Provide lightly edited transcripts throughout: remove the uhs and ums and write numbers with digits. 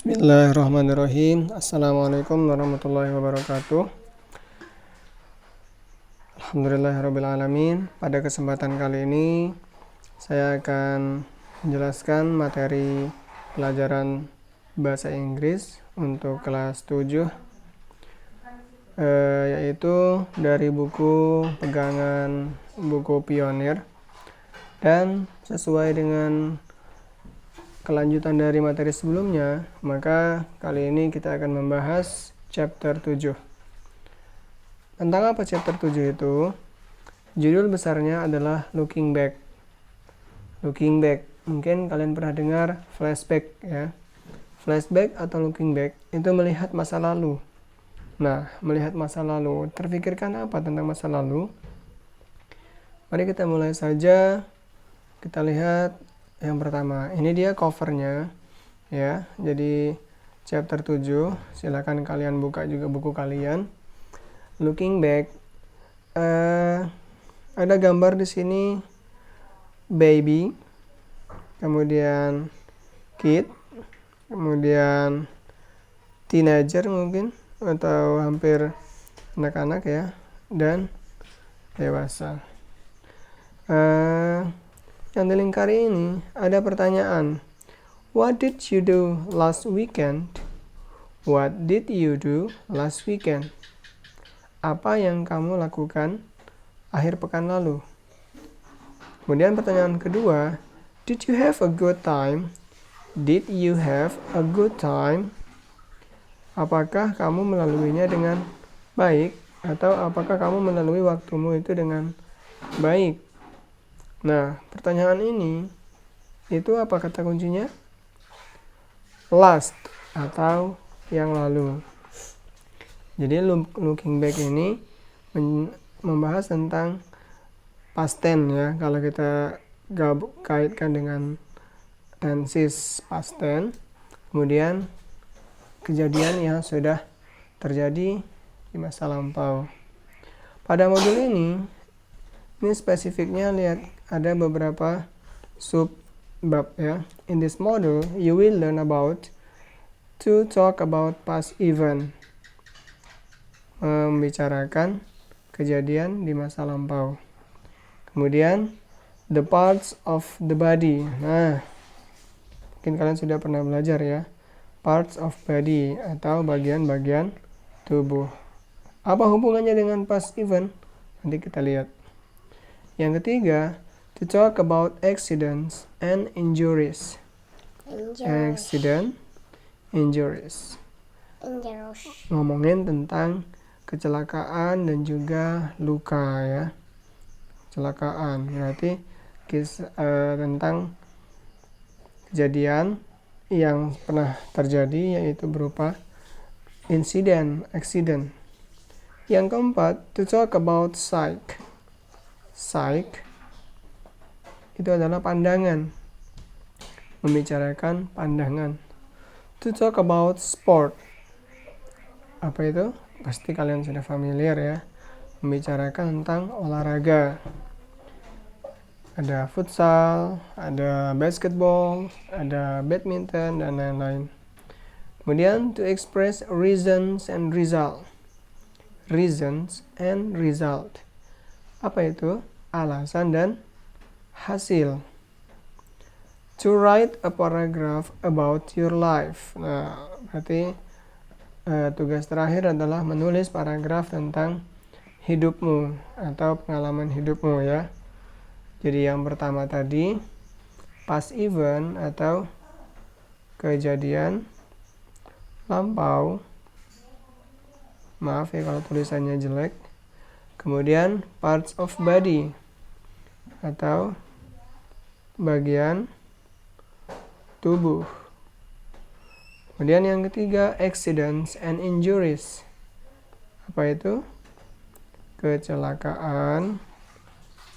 Bismillahirrahmanirrahim. Assalamualaikum warahmatullahi wabarakatuh. Alhamdulillahirrabbilalamin. Pada kesempatan kali ini saya akan menjelaskan materi pelajaran bahasa Inggris untuk kelas 7 yaitu dari buku pegangan buku Pionir, dan sesuai dengan kelanjutan dari materi sebelumnya, maka kali ini kita akan membahas chapter 7. Tentang apa chapter 7 itu? Judul besarnya adalah Looking Back. Looking Back, mungkin kalian pernah dengar flashback ya. Flashback atau looking back itu melihat masa lalu. Nah, melihat masa lalu, terfikirkan apa tentang masa lalu? Mari kita mulai saja. Kita lihat yang pertama, ini dia covernya ya. Jadi chapter 7, silakan kalian buka juga buku kalian. Looking back, ada gambar di sini baby, kemudian kid, kemudian teenager mungkin atau hampir anak-anak ya, dan dewasa. Yang dilingkari ini ada pertanyaan. What did you do last weekend? What did you do last weekend? Apa yang kamu lakukan akhir pekan lalu? Kemudian pertanyaan kedua, did you have a good time? Did you have a good time? Apakah kamu melaluinya dengan baik, atau apakah kamu melalui waktumu itu dengan baik? Nah, pertanyaan ini itu apa kata kuncinya? Last atau yang lalu. Jadi looking back ini membahas tentang past tense ya. Kalau kita kaitkan dengan tenses past tense, kemudian kejadian yang sudah terjadi di masa lampau. Pada modul ini spesifiknya lihat ada beberapa sub bab ya. In this module, you will learn about to talk about past event, membicarakan kejadian di masa lampau. Kemudian the parts of the body. Nah, mungkin kalian sudah pernah belajar ya, parts of body atau bagian-bagian tubuh. Apa hubungannya dengan past event? Nanti kita lihat. Yang ketiga, to talk about accidents and injuries. Accident, injuries. Ngomongin tentang kecelakaan dan juga luka ya. Kecelakaan berarti tentang kejadian yang pernah terjadi, yaitu berupa insiden, accident. Yang keempat, to talk about psych. Psych itu adalah pandangan, membicarakan pandangan. To talk about sport, apa itu? Pasti kalian sudah familiar ya, membicarakan tentang olahraga. Ada futsal, ada basketball, ada badminton, dan lain-lain. Kemudian to express reasons and result. Reasons and result. Apa itu? Alasan dan hasil. To write a paragraph about your life. Nah, berarti tugas terakhir adalah menulis paragraf tentang hidupmu atau pengalaman hidupmu ya. Jadi yang pertama tadi past event atau kejadian lampau. Maaf ya kalau tulisannya jelek. Kemudian parts of body atau bagian tubuh. Kemudian yang ketiga, accidents and injuries. Apa itu? Kecelakaan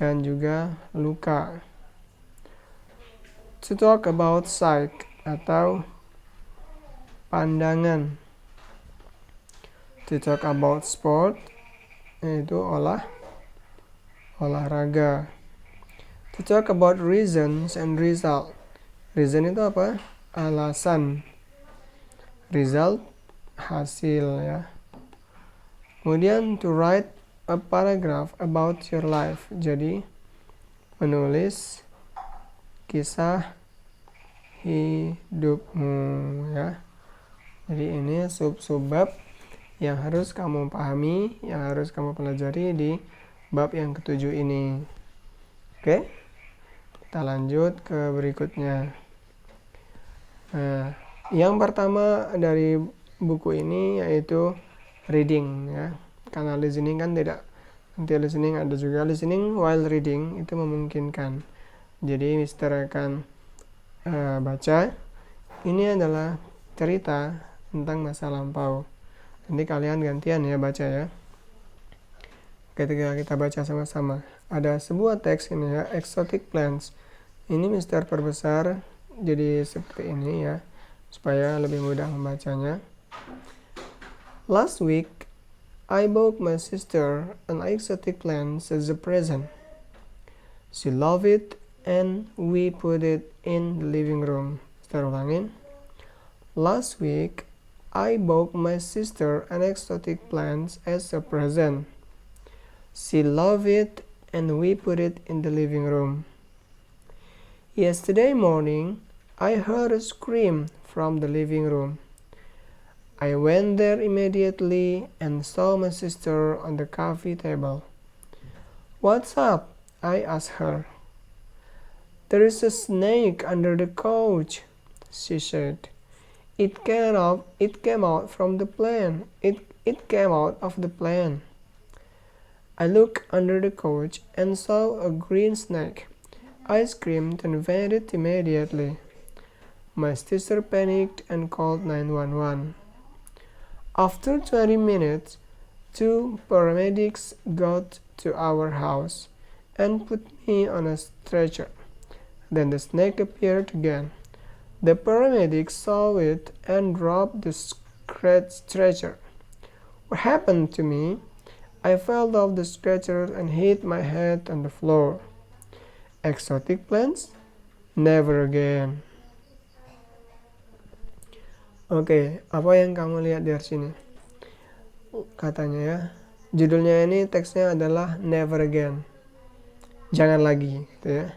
dan juga luka. To talk about psych atau pandangan. To talk about sport, yaitu olahraga. To talk about reasons and result. Reason itu apa? Alasan. Result, hasil ya. Kemudian to write a paragraph about your life. Jadi menulis kisah hidupmu ya. Jadi ini sub-bab yang harus kamu pahami, yang harus kamu pelajari di bab yang ke-7 ini. Oke, kita lanjut ke berikutnya. Nah, yang pertama dari buku ini yaitu reading ya. Karena listening kan tidak, nanti listening ada juga listening while reading, itu memungkinkan. Jadi Mister akan baca. Ini adalah cerita tentang masa lampau. Nanti kalian gantian ya baca ya. Ketika kita baca sama-sama. Ada sebuah teks ini ya, exotic plants. Ini Mister perbesar jadi seperti ini ya, supaya lebih mudah membacanya. Last week, I bought my sister an exotic plant as a present. She loved it and we put it in the living room. Mister ulangin. Last week, I bought my sister an exotic plant as a present. She loved it and we put it in the living room. Yesterday morning, I heard a scream from the living room. I went there immediately and saw my sister on the coffee table. What's up? I asked her. There is a snake under the couch, she said. It came out from the plant. It came out of the plant. I looked under the couch and saw a green snake. I screamed and vanished immediately. My sister panicked and called 911. After 20 minutes, 2 paramedics got to our house and put me on a stretcher. Then the snake appeared again. The paramedics saw it and dropped the stretcher. What happened to me? I fell off the stretcher and hit my head on the floor. Exotic plants? Never again. Oke, apa yang kamu lihat dari sini? Katanya ya, judulnya ini teksnya adalah Never Again. Jangan lagi, gitu ya.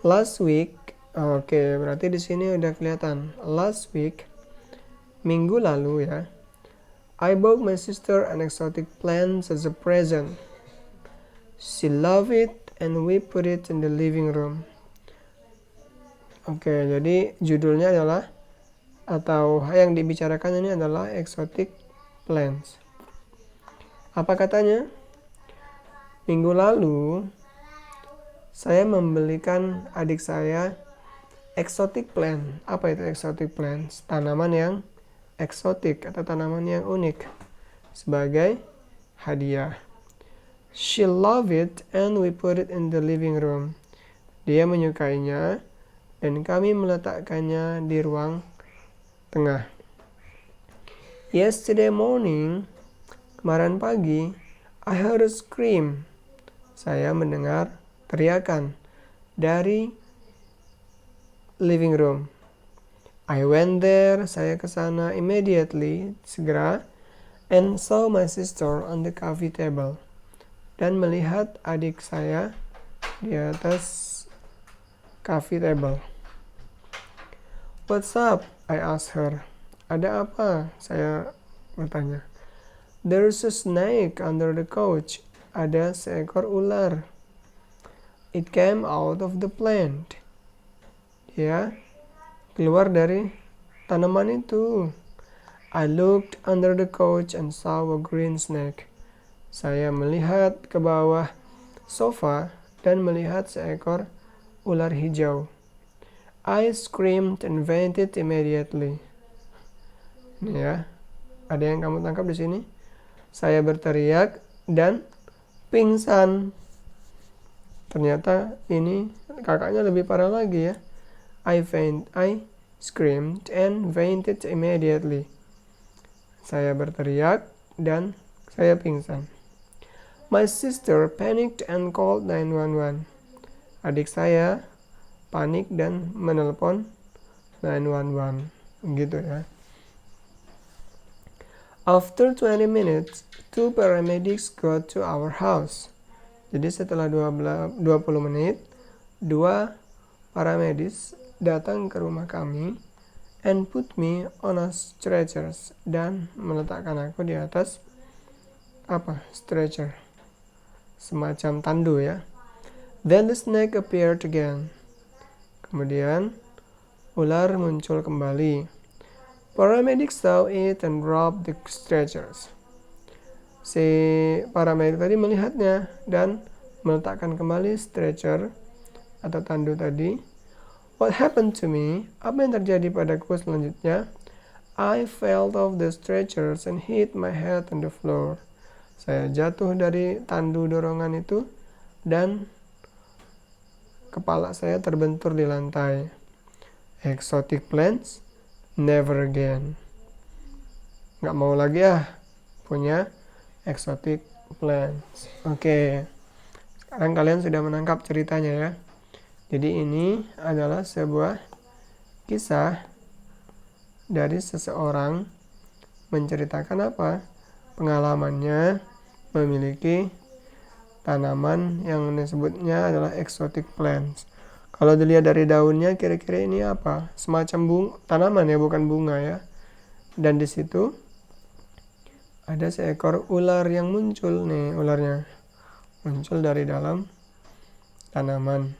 Last week, oke, berarti di sini udah kelihatan. Last week, minggu lalu ya. I bought my sister an exotic plant as a present. She loved it and we put it in the living room. Oke, jadi judulnya adalah, atau yang dibicarakan ini adalah exotic plants. Apa katanya? Minggu lalu, saya membelikan adik saya exotic plant. Apa itu exotic plants? Tanaman yang eksotik atau tanaman yang unik sebagai hadiah. She loved it and we put it in the living room. Dia menyukainya dan kami meletakkannya di ruang tengah. Yesterday morning, kemarin pagi, I heard a scream. Saya mendengar teriakan dari living room. I went there, saya ke sana immediately, segera, and saw my sister on the coffee table. Dan melihat adik saya di atas coffee table. What's up? I asked her. Ada apa? Saya bertanya. There's a snake under the couch. Ada seekor ular. It came out of the plant. Ya, keluar dari tanaman itu. I looked under the couch and saw a green snake. Saya melihat ke bawah sofa dan melihat seekor ular hijau. I screamed and fainted immediately. Ini ya, ada yang kamu tangkap di sini? Saya berteriak dan pingsan. Ternyata ini kakaknya lebih parah lagi ya. I screamed and fainted immediately. Saya berteriak dan saya pingsan. My sister panicked and called 911. Adik saya panik dan menelpon 911. Gitu ya. After 20 minutes, 2 paramedics got to our house. Jadi setelah 20 menit, 2 paramedis datang ke rumah kami and put me on a stretcher, dan meletakkan aku di atas stretcher, semacam tandu ya. Then the snake appeared again. Kemudian ular muncul kembali. Paramedics saw it and dropped the stretchers. Si paramedik tadi melihatnya dan meletakkan kembali stretcher atau tandu tadi. What happened to me? Apa yang terjadi padaku selanjutnya? I fell off the stretchers and hit my head on the floor. Saya jatuh dari tandu dorongan itu dan kepala saya terbentur di lantai. Exotic plants? Never again. Nggak mau lagi punya exotic plants. Oke. Sekarang kalian sudah menangkap ceritanya ya. Jadi ini adalah sebuah kisah dari seseorang menceritakan pengalamannya memiliki tanaman yang disebutnya adalah exotic plants. Kalau dilihat dari daunnya, kira-kira ini apa? Semacam tanaman ya, bukan bunga ya. Dan di situ ada seekor ular yang muncul nih, ularnya muncul dari dalam tanaman.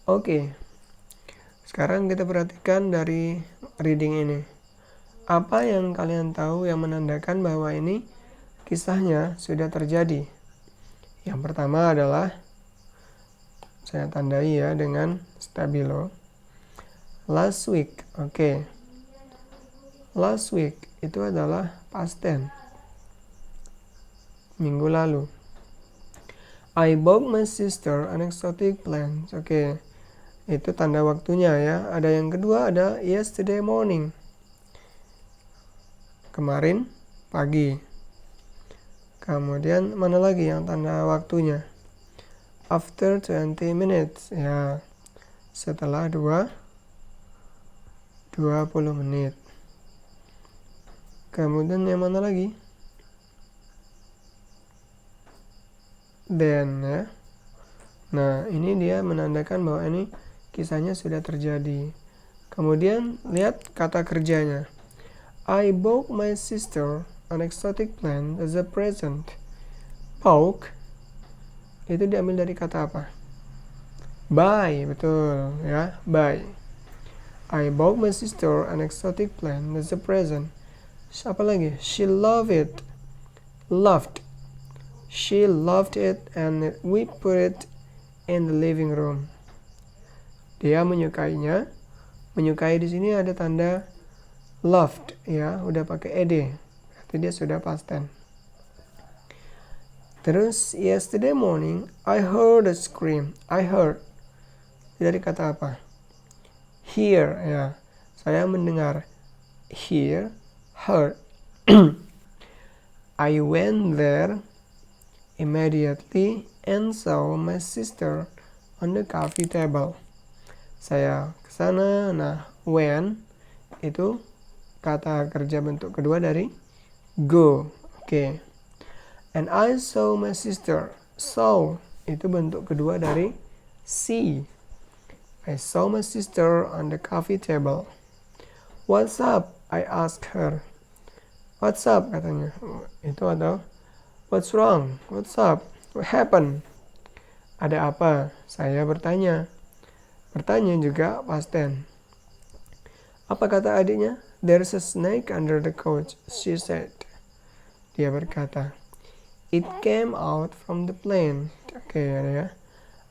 Oke. Sekarang kita perhatikan dari reading ini. Apa yang kalian tahu yang menandakan bahwa ini kisahnya sudah terjadi? Yang pertama adalah saya tandai ya dengan stabilo. Last week, oke. Last week itu adalah past tense. Minggu lalu. I bought my sister an exotic plant. Oke. Itu tanda waktunya ya. Ada yang kedua ada yesterday morning. Kemarin pagi. Kemudian mana lagi yang tanda waktunya? After 20 minutes, ya, setelah 20 menit. Kemudian yang mana lagi? Then, ya. Nah, ini dia menandakan bahwa ini kisahnya sudah terjadi. Kemudian, lihat kata kerjanya. I bought my sister an exotic plant as a present. Bought itu diambil dari kata apa? Buy, betul ya, buy. I bought my sister an exotic plant as a present. Apa lagi? She loved it. Loved. She loved it and we put it in the living room. Dia menyukainya. Menyukai di sini ada tanda loved ya, udah pakai ed. Berarti dia sudah past tense. Terus yesterday morning I heard a scream. I heard dari kata apa? Hear ya. Saya mendengar. Hear, heard. I went there immediately and saw my sister on the coffee table. Saya ke sana. Nah, when itu kata kerja bentuk kedua dari go. Oke. And I saw my sister. Saw itu bentuk kedua dari see. I saw my sister on the coffee table. What's up? I asked her. What's up? Katanya. Itu atau what's wrong? What's up? What happened? Ada apa? Saya bertanya. Bertanya juga past tense. Apa kata adiknya? There's a snake under the couch, she said. Dia berkata. It came out from the plane. Oke, ya.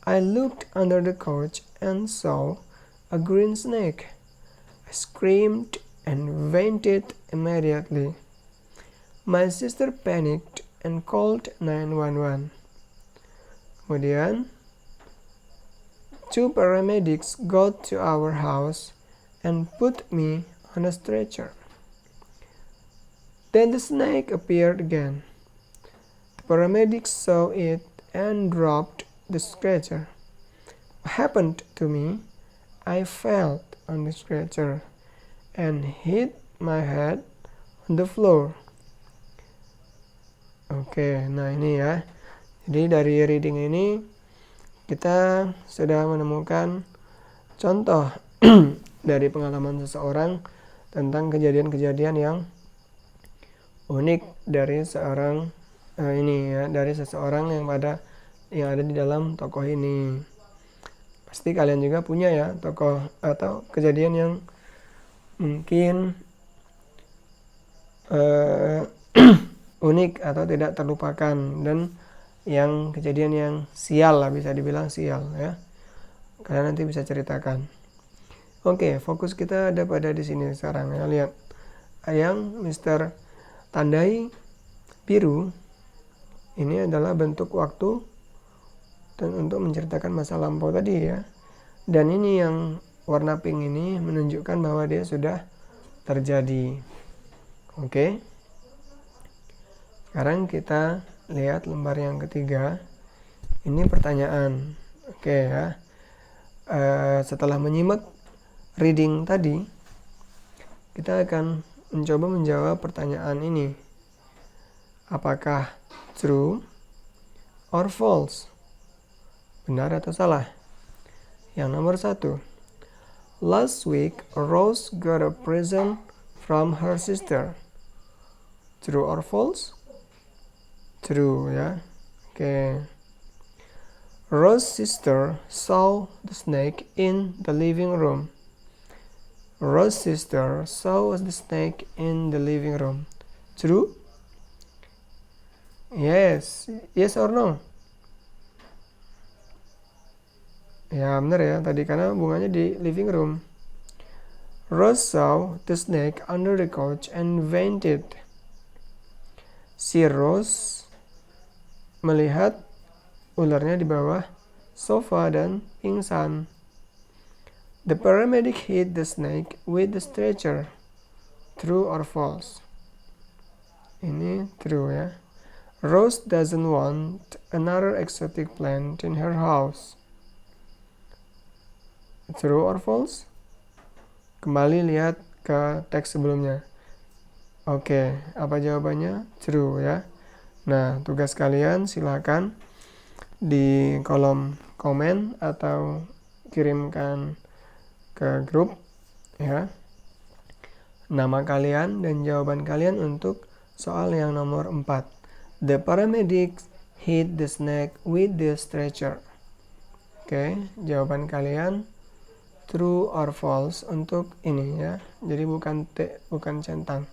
I looked under the couch and saw a green snake. I screamed and fainted immediately. My sister panicked and called 911. Kemudian, 2 paramedics got to our house and put me on a stretcher. Then the snake appeared again. Paramedics saw it and dropped the stretcher. What happened to me? I fell on the stretcher and hit my head on the floor. Oke, nah ini ya. Jadi dari reading ini kita sudah menemukan contoh dari pengalaman seseorang tentang kejadian-kejadian yang unik dari seorang dari seseorang yang ada di dalam tokoh ini. Pasti kalian juga punya ya tokoh atau kejadian yang mungkin unik atau tidak terlupakan, dan yang kejadian yang sial lah, bisa dibilang sial ya. Kalian nanti bisa ceritakan. Oke, fokus kita ada pada di sini sekarang ya. Lihat, yang Mr. tandai biru ini adalah bentuk waktu untuk menceritakan masa lampau tadi ya. Dan ini yang warna pink ini menunjukkan bahwa dia sudah terjadi. Oke. Sekarang kita lihat lembar yang ketiga. Ini pertanyaan. Oke ya. Setelah menyimak reading tadi, kita akan mencoba menjawab pertanyaan ini. Apakah true or false? Benar atau salah? Yang nomor 1. Last week, Rose got a present from her sister. True or false? True ya. Oke. Rose's sister saw the snake in the living room. Rose's sister saw the snake in the living room. True? Yes. Yes or no? Ya benar ya, tadi karena bunganya di living room. Rose saw the snake under the couch and fainted. Si Rose melihat ularnya di bawah sofa dan pingsan. The paramedic hit the snake with the stretcher. True or false? Ini true ya. Rose doesn't want another exotic plant in her house. True or false? Kembali lihat ke teks sebelumnya. Oke, apa jawabannya? True ya. Nah, tugas kalian silakan di kolom komen atau kirimkan ke grup ya. Nama kalian dan jawaban kalian untuk soal yang nomor 4. The paramedics hit the snake with the stretcher. Oke, jawaban kalian true or false untuk ini ya. Jadi bukan centang,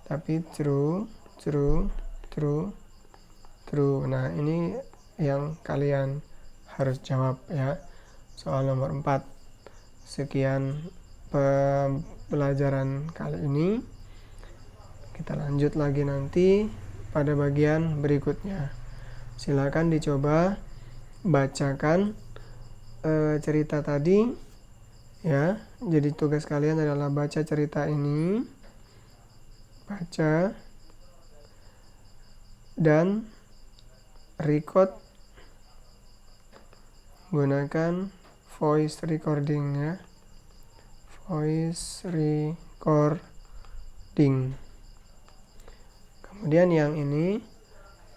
tapi true. Nah, ini yang kalian harus jawab ya. Soal nomor 4. Sekian pembelajaran kali ini. Kita lanjut lagi nanti pada bagian berikutnya. Silakan dicoba bacakan cerita tadi ya. Jadi tugas kalian adalah baca cerita ini, baca dan record gunakan voice recording ya. Voice recording. Kemudian yang ini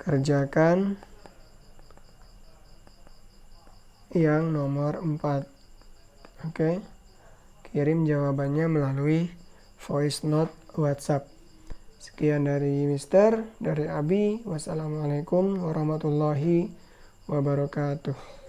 kerjakan yang nomor 4. Oke. Kirim jawabannya melalui voice note WhatsApp. Sekian dari Mister, dari Abi. Wassalamualaikum warahmatullahi wabarakatuh.